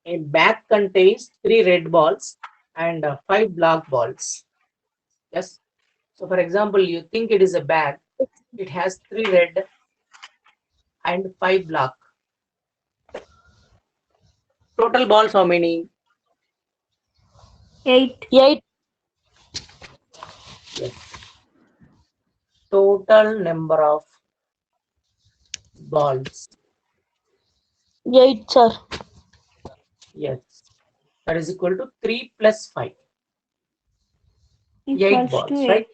A bag contains 3 red balls and 5 black balls. Yes. So for example, you think it is a bag. It has 3 red and 5 black. Total balls how many? 8. 8. Yes. Total number of balls. 8, sir. Yes. That is equal to 3 plus 5. 8 Equals balls, to right?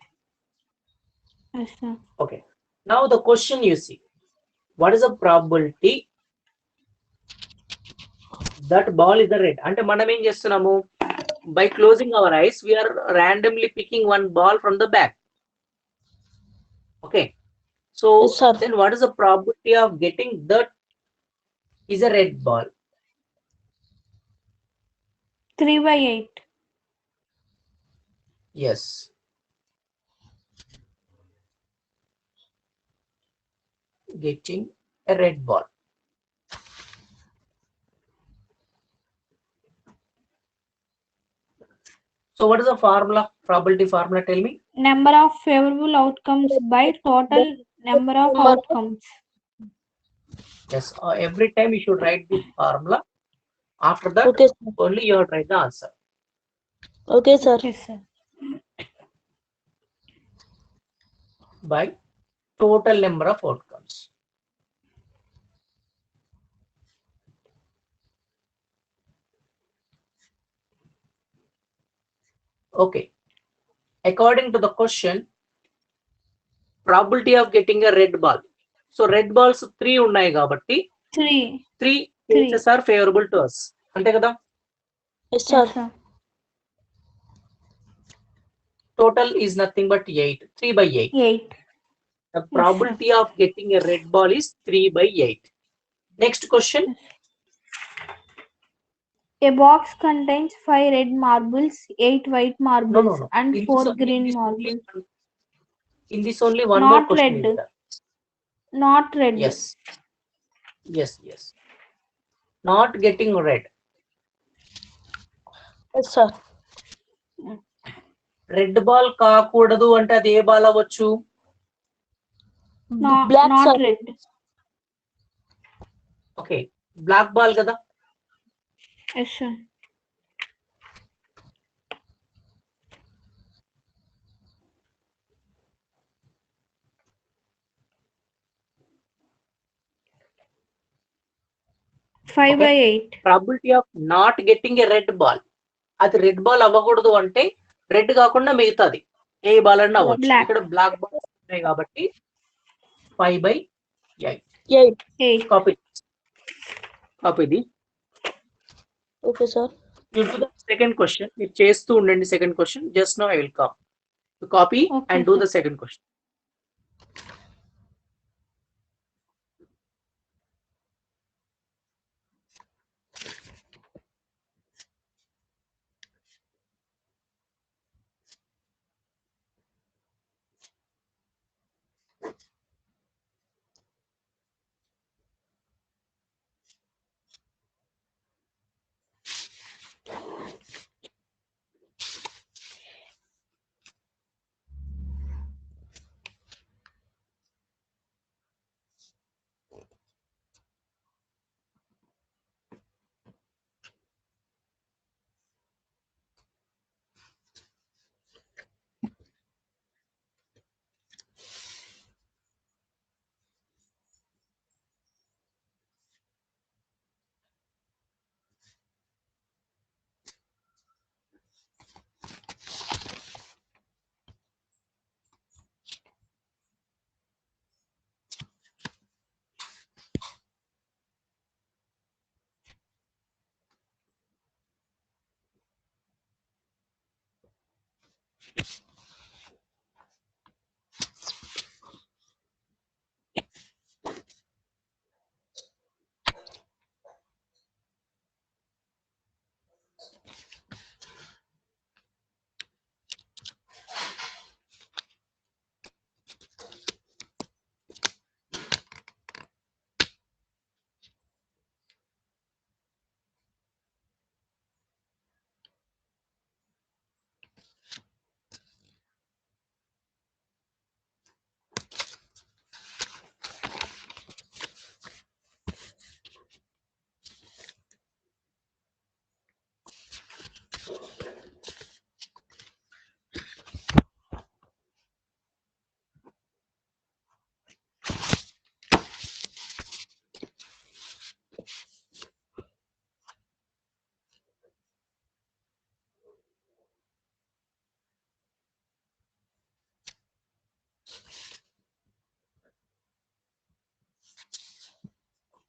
8. Yes, sir. Okay. Now the question you see. What is the probability that ball is the red? అంటే మనం ఏం చేస్తున్నాము? By closing our eyes, we are randomly picking one ball from the bag. Okay. So Yes, sir. then what is the probability of getting that is a red ball? 3 by 8. Yes. Getting a red ball. So what is the formula? Probability formula, tell me. Number of favorable outcomes by total number of outcomes. Yes. Every time you should write this formula. After that, Okay, sir. only you have to write the answer. Okay, sir. Yes, sir. By total number of outcomes. Okay. According to the question, probability of getting a red ball. So red balls 3 ఉన్నాయి కాబట్టి 3. 3 cases are favorable to us. అంతే కదా? Yes, sir. Yes, sir. Total is nothing but 8. 3 by 8. 8. The probability of getting a red ball is 3 by 8. Next question. A box contains 5 red marbles, 8 white marbles, No. and In 4 this, green in this marbles. in this only one Not more question red. is there. Not red. Yes. Yes. Not getting red. Yes, sir. Red ball కాకూడదు అంటే అది ఏ ball అవ్వచ్చు? Black, Not sir. red. Okay, black ball కదా. Yes, sir. Five by 8. Probability of not getting a red ball, అది red ball అవ్వకూడదు అంటే red కాకుండా మిగతాది ఏ బాల్ అన్నా అవ్వచ్చు. Black. ఇక్కడ బ్లాక్ బాల్స్ ఉన్నాయి కాబట్టి 5 by 8. 8. కాపీ ఇది. Okay, sir. You do the second question. మీరు చేస్తూ ఉండండి second question. Just now I will come copy and do the second question.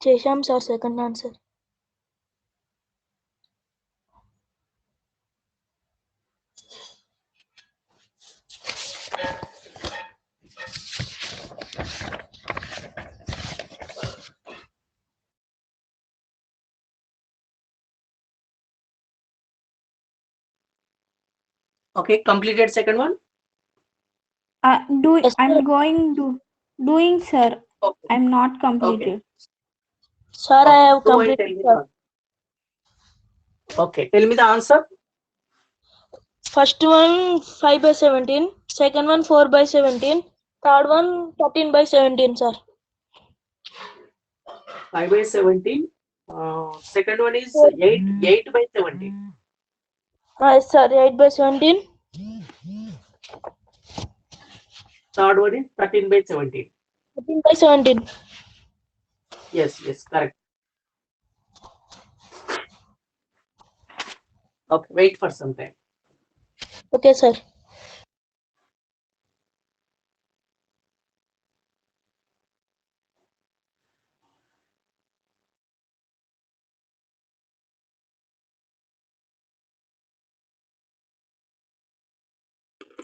చేశాం sir second answer. Okay, completed second one. Yes, I'm sir. going to doing, sir. Okay. I'm not completed. Sir, I have Go and tell completed, me sir. the Okay, tell me the answer. First one 5/17, second one 4/17, third one 13/17, sir. 5/17. Second one is 8/17. Yes, sir, 8/17. Third one is 13/17. 13/17. Yes, correct. Okay, wait for some time. Okay, sir.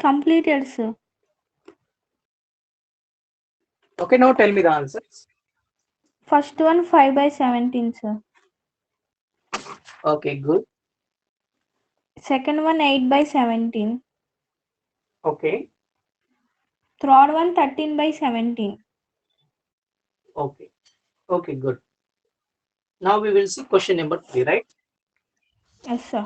Completed, sir. Okay, now tell me the answers. First one 5/17, sir. Okay, good. Second one 8/17. Okay, Third one 13/17. okay, good. Now we will see question number 3, right? Yes, sir.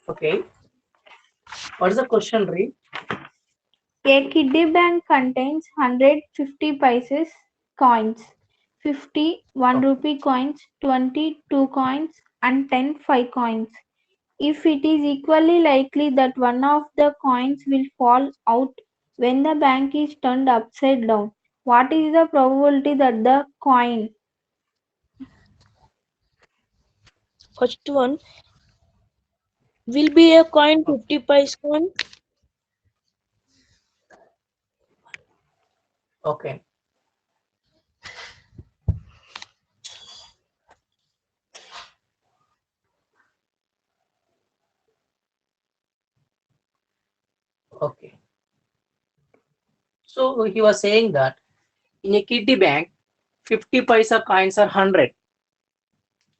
Okay. What is the question, read? A kiddie bank contains 150 paise coins, 50 1 rupee coins, 20 2 coins, and 10 5 coins. If it is equally likely that one of the coins will fall out when the bank is turned upside down, what is the probability that the coin? First one will be a coin 50 paise coin. Okay. Okay. So he was saying that in a kiddie bank, 50 paisa coins are 100.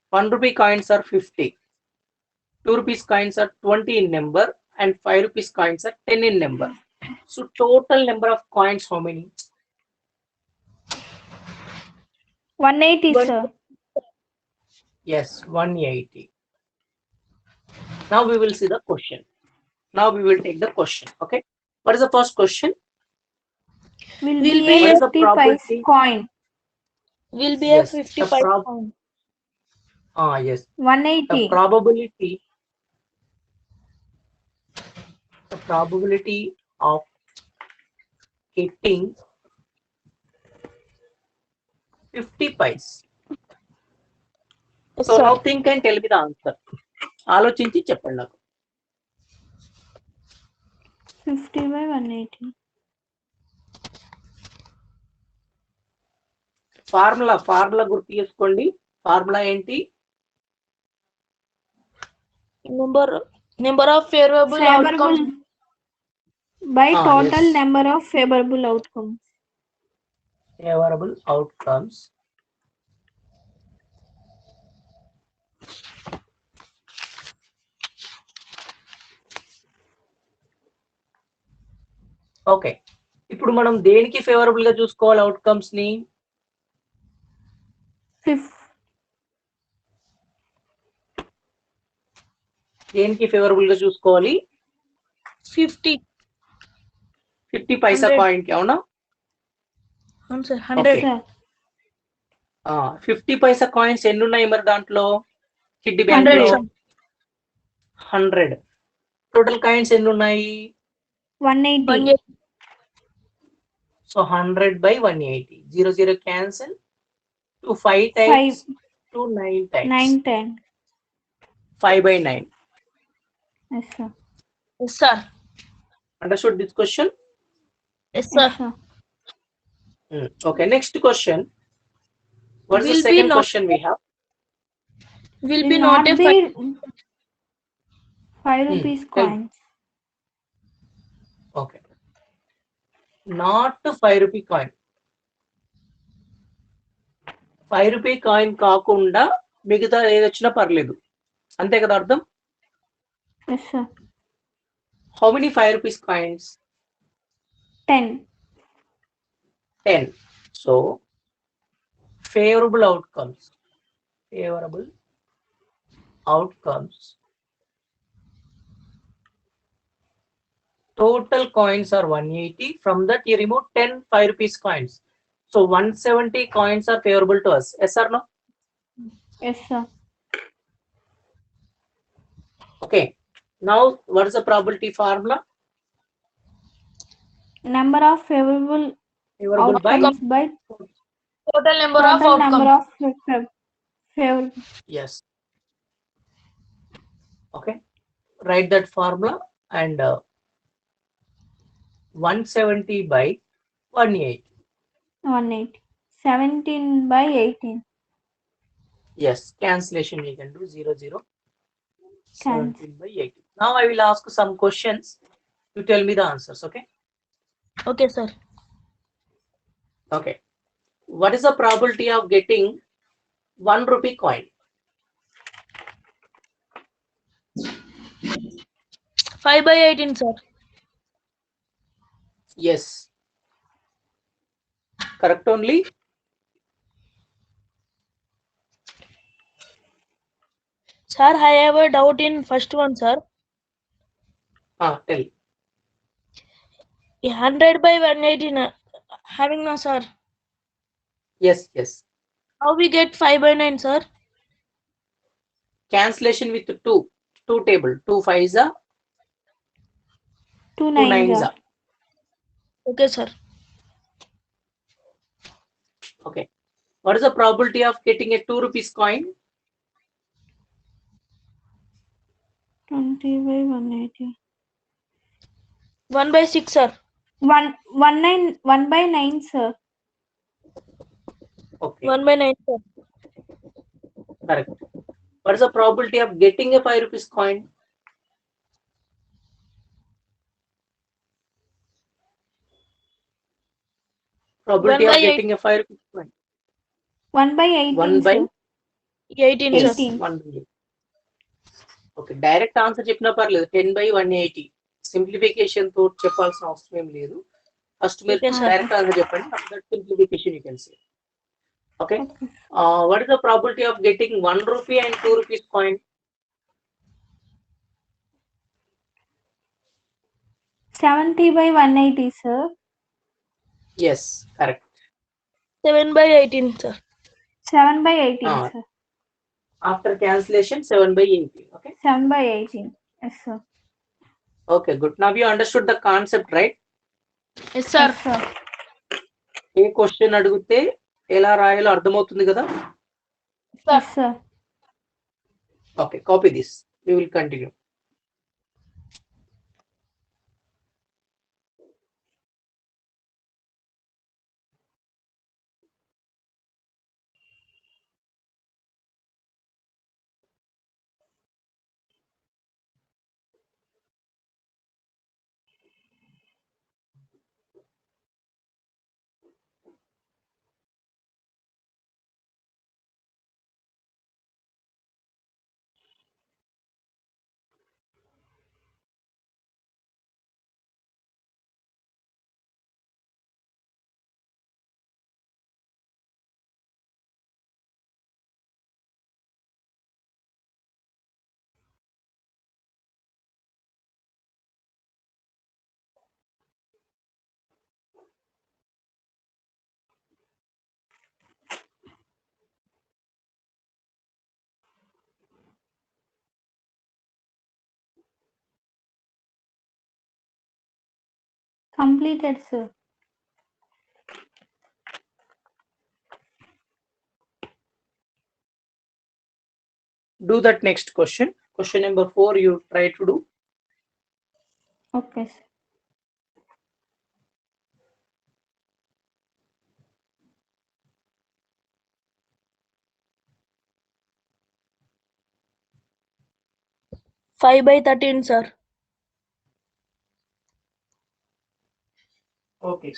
1 rupee coins are 50. 2 rupees coins are 20 in number and 5 rupees coins are 10 in number. So total number of coins how many? 180, sir. Yes, 180. Now we will see the question. Now we will take the question. Okay. What is the first question? Will Will be be a What is the 50 paise probability? coin. Will be a Yes, 50 the paise coin. yes. The 180. probability of hitting 50 pies. Yes, So sir. now think and tell me the answer. ఆలోచించి చెప్పండి నాకు. 50/180. Formula గుర్తు చేసుకోండి. Formula ఏంటి? Number of favorable outcomes by total yes. number of favorable outcomes. Favorable outcomes okay. ఇప్పుడు మనం దేనికి favourable గా చూసుకోవాలి అవుట్కమ్స్ ని? దేనికి ఫేవరబుల్ గా చూసుకోవాలి? 50 పైసా కాయిన్ కి. అవునా? అవును సార్. 100. 50 పైసా కాయిన్స్ ఎన్ని ఉన్నాయి మరి దాంట్లో? కిడ్డీ బ్యాంక్ లో 100. టోటల్ కాయిన్స్ ఎన్ని ఉన్నాయి? 180. So 100 by 180. 0, 0 cancel. 2 5 times. 5, 2 9 times. 9, 10. 5 by 9. Yes, sir. Yes, sir. Understood this question? Yes, Yes, sir. sir. Okay, next question. What is the Will be second not question we have? will Will be not a not five. be 5 rupees Tell me. coins. Okay. Not 5 rupee coin. 5 rupee coin కాకుండా మిగతా ఏది వచ్చినా పర్లేదు అంతే కదా అర్థం Yes, sir. How many 5 rupees coins 10. 10 so favorable outcomes total coins are 180 from that you remove 10 5 rupees coins so 170 coins are favorable to us yes or no Yes, sir. okay now what is the probability formula Number of favorable favorable by outcomes by Total number of total number outcomes. of favorable. yes okay write that formula and 170 by 180 180. 17 by 18. yes cancellation we can do 0 0 Cancel. 17 by 80 now I will ask some questions you tell me the answers okay Okay, sir. okay what is the probability of getting 1 rupee coin 5 by 18, sir. yes correct only Sir, I have a doubt in first one, sir. tell 100 by 118 having no, sir. yes yes How we get 5 by 9, sir? cancellation with 2 table 2 5s are 2 2 9s 9s are. are Okay, sir. okay what is the probability of getting a 2 rupees coin 20 by 180. 1 by 6, sir. 1 by 9, sir. okay 1 by 9, sir. correct what is the probability of getting a 5 rupees coin probability 1 by of getting a 5 rupees coin 1 by 18, 1 by sir. 18, yes sir. 18. 1 by 8 okay direct answer చెప్పినా పర్లేదు 10 by 180 simplification తో చెప్పాల్సిన అవసరం ఏం లేదు first మీరు Okay, sir. Direct answer చెప్పండి after that simplification you can say okay Okay. what is the probability of getting 1 rupee and 2 rupees coin 70 by 180, sir. yes correct 7 by 18, sir. 7 by 18, Ah. sir. after cancellation 7 by 80 okay 7 by 18. Yes, sir. okay good now you understood the concept right Yes, sir. Yes, sir. A question అడిగితే ఎలా రాయాలో అర్థమవుతుంది కదా Yes, sir. okay copy this we will continue Completed, sir. Do that next question. Question number 4, you try to do. Okay, sir. Five by 13, sir. Okay.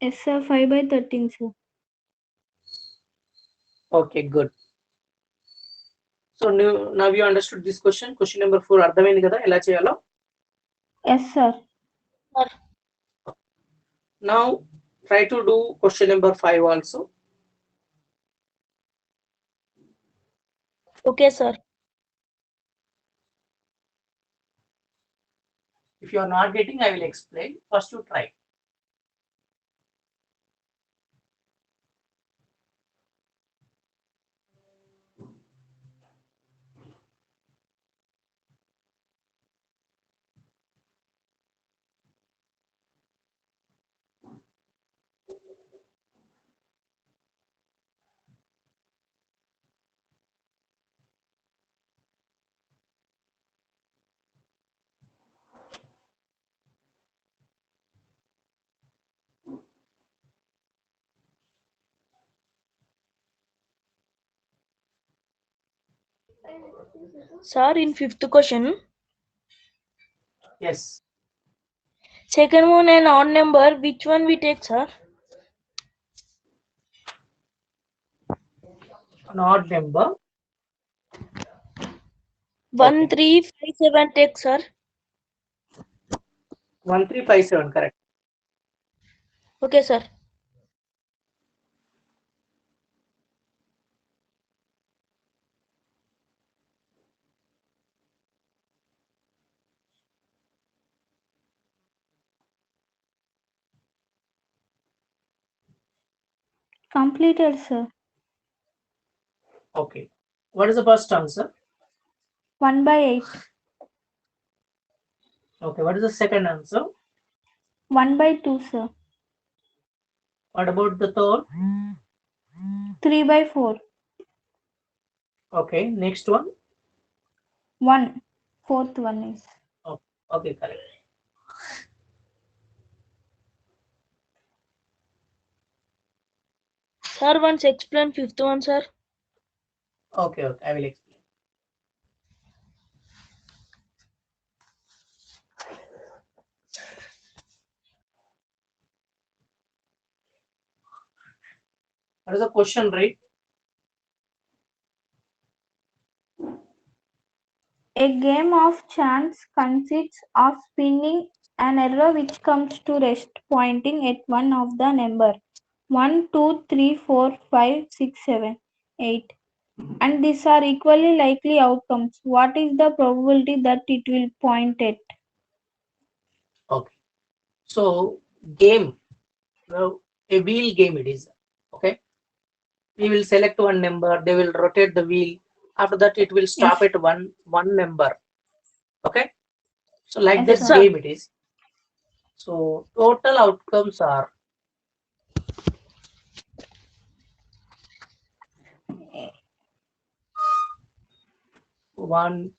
Yes, sir. 5 by 13, sir. Okay, good. So now you understood this question. Question number 4 అర్థమైంది కదా ఎలా చేయాలో? Yes, sir. Now try to do question number 5 also. Okay, sir. If you are not getting, I will explain. First you try. Sir, in fifth question, Yes. second one an odd number, which one we take, sir? An odd number. 1357 take, sir. 1357, correct. Okay, sir. Completed, sir. Okay. What is the first answer? 1 by 8. Okay. What is the second answer? 1 by 2, sir. What about the third? 3 by 4. Okay. Next one. 1. Fourth one is. Okay, correct. Sir, once explain fifth one, sir. Okay, I will explain. What is the question, right? A game of chance consists of spinning an arrow which comes to rest pointing at one of the number 1, 2, 3, 4, 5, 6, 7, 8. And these are equally likely outcomes. What is the probability that it will point at? Okay. So game, a wheel game it is. Okay, we will select one number, they will rotate the wheel, after that it will stop Yes. at one number. Okay, so like Yes, that sir. game it is. So total outcomes are 1,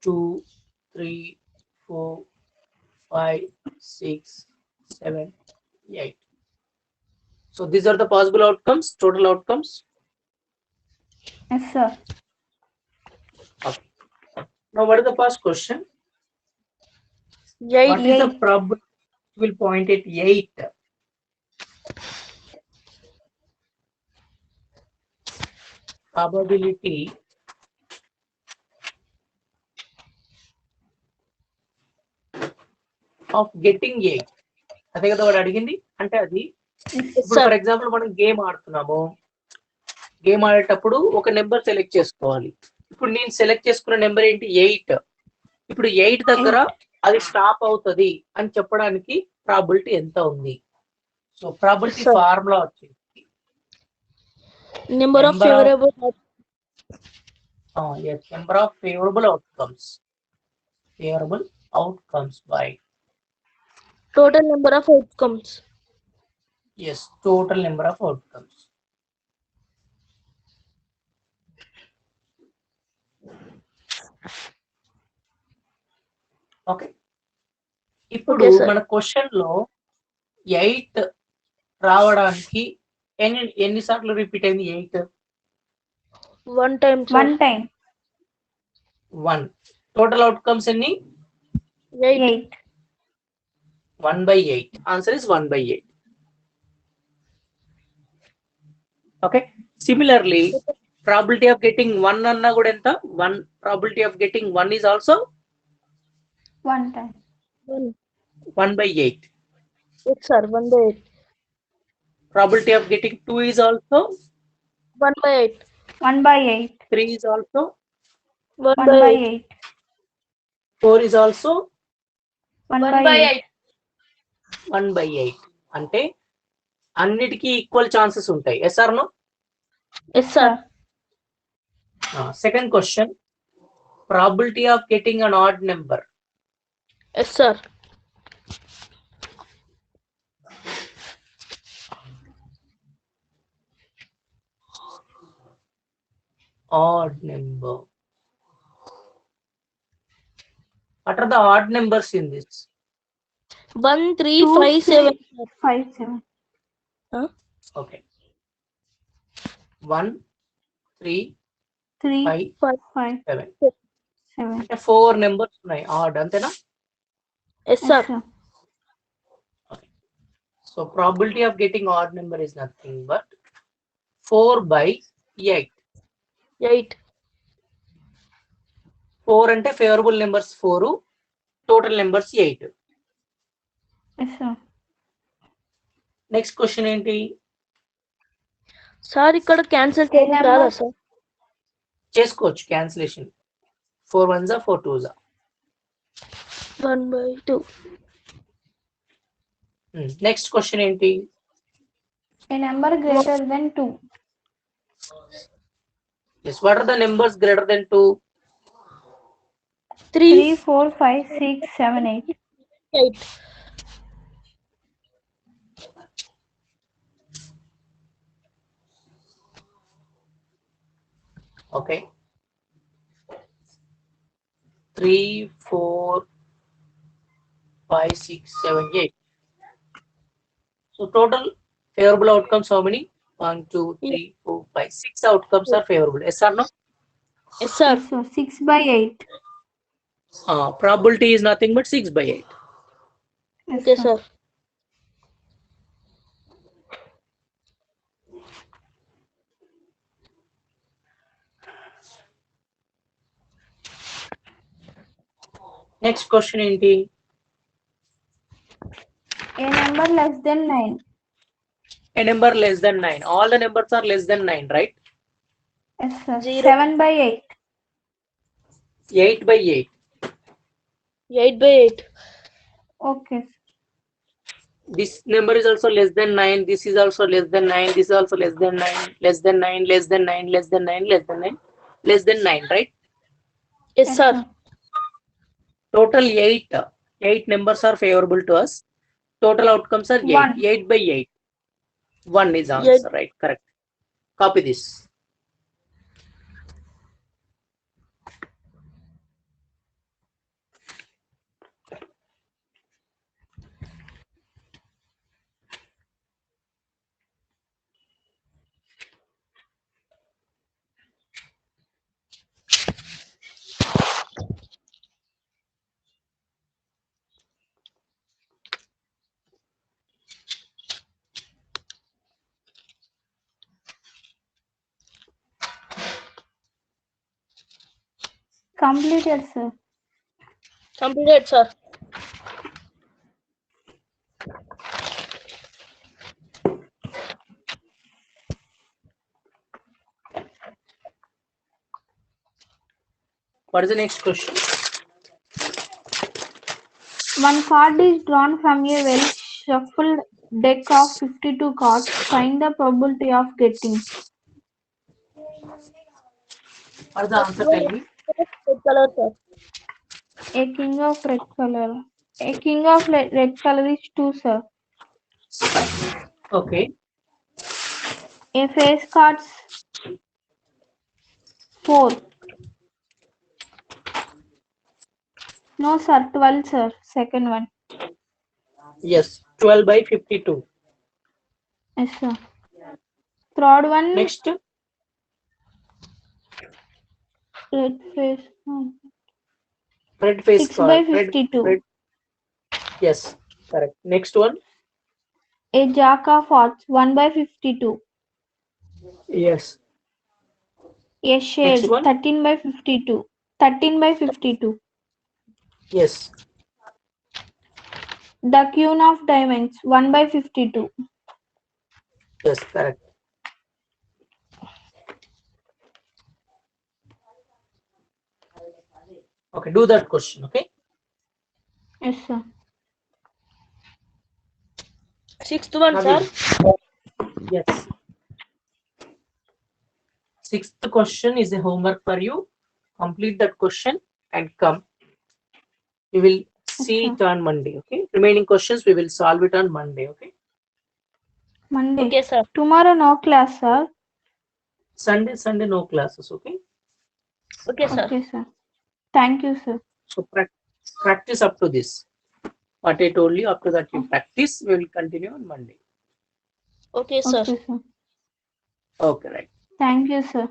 2, 3, 4, 5, 6, 7, 8. So these are the possible outcomes, total outcomes. Yes, sir. Okay. Now what is the first question? 8. What is the 8. probability will point at 8? Probability of getting 8. అదే కదా వాడు అడిగింది. అంటే అది Yes, ఇప్పుడు sir. For example మనం game ఆడుతున్నాము, game ఆడేటప్పుడు ఒక నెంబర్ సెలెక్ట్ చేసుకోవాలి. ఇప్పుడు నేను సెలెక్ట్ చేసుకున్న నెంబర్ ఏంటి? 8. ఇప్పుడు 8 దగ్గర అది స్టాప్ అవుతుంది అని చెప్పడానికి ప్రాబిలిటీ ఎంత ఉంది? So probability Sir. ఫార్ములా వచ్చింది Number of Number of- favorable yes, number of favorable outcomes by total number of outcomes. yes, total number of outcomes. Okay, ఇప్పుడు Okay, sir. మన క్వశ్చన్ లో 8 రావడానికి ఎన్నిసార్లు రిపీట్ అయింది? 8 1 time, sir. 1 time. 1. Total outcomes ఎన్ని? 8. 8. 1/8. Answer is 1/8. Okay, similarly probability of getting 1 అన్నా కూడా ఎంత? 1. Probability of getting 1 is also 1 time. 1. 1/8. Yes, sir. 1/8. Probability of getting 2 is also 1/8. 1/8. 3 is also 1/8. 1/8. 4 is also 1/8. 1/8. అంటే అన్నిటికీ ఈక్వల్ ఛాన్సెస్ ఉంటాయి. Yes or no? Yes, sir. Second question, probability of getting an odd number. Yes, sir. Odd number. What are the odd numbers in this? 1, 3, 2, 5, 7. 5, 7. Okay. 1, 3, 3, 5, 5, 7. 7. అంటే 4 numbers ఉన్నాయి add, అంతేనా? Yes, sir. Yes, sir. So probability of getting odd number is nothing but 4/8. 8. 4 అంటే favourable numbers 4, total numbers 8. Yes, sir. Next question ఏంటి? Sir ఇక్కడ cancel చేయడం రాదా sir? చేసుకోవచ్చు cancellation. 4 1s 4 2s. 1/2. Next question ఏంటి? A number greater than 2. Yes, what are the numbers greater than 2? 3, 3, 4, 5, 6, 7, 8. 8. Okay. 3, 4, 5, 6, 7, 8. So total favorable outcomes how many? 1, 2, 3, 4, 5, 6 outcomes are favorable. Yes or no? Yes, sir. Yes, sir. 6/8. Probability is nothing but 6/8. Yes, Okay, sir. sir. Next question ఏంటి? A number less than 9. A number less than 9. All the numbers are less than 9, right? Yes, sir. 0. 7/8. 8/8. 8/8. Okay. This number is also less than 9. This is also less than 9. This is also less than 9. Less than 9. Less than 9. Less than 9. Less than 9. Less than 9. Right? Yes, Yes, sir. sir. Total 8. 8 numbers are favorable to us. Total outcomes are 8. 1. 8 by 8. 1 is Eight. answer. Right? Correct. Copy this. Completed, sir. Completed, sir. What is the next question? One card is drawn from a well shuffled deck of 52 cards. Find the probability of getting. What is the answer? Tell me. Red color, sir. A king of red color. A king of red color is 2, sir. Okay. A face cards 4. No, sir. 12, sir. Second one. Yes. 12 by 52. Yes, sir. Third one. Next. Red face. Red face 6 by card. 52. Red. Yes. Correct. Next one. A jack of hearts 1 by 52. Yes. A Next shade one. 13 by 52. 13 by 52. Yes. The queen of diamonds 1 by 52. Yes. Correct. Okay. Do that question. Okay. Yes, sir. Sixth one, sir. Naveen. Yes. Sixth question is a homework for you. Complete that question and come. We will see Yes, it on Monday. Okay. Remaining questions we will solve it on Monday. Okay. Monday. Okay, sir. Tomorrow no class, sir. Sunday no classes. Okay. Okay, sir. Okay, sir. Thank you, sir. So practice up to this. What I told you, after that you practice. We will continue on Monday. Okay, sir. Okay, sir. Okay. Right. Thank you, sir.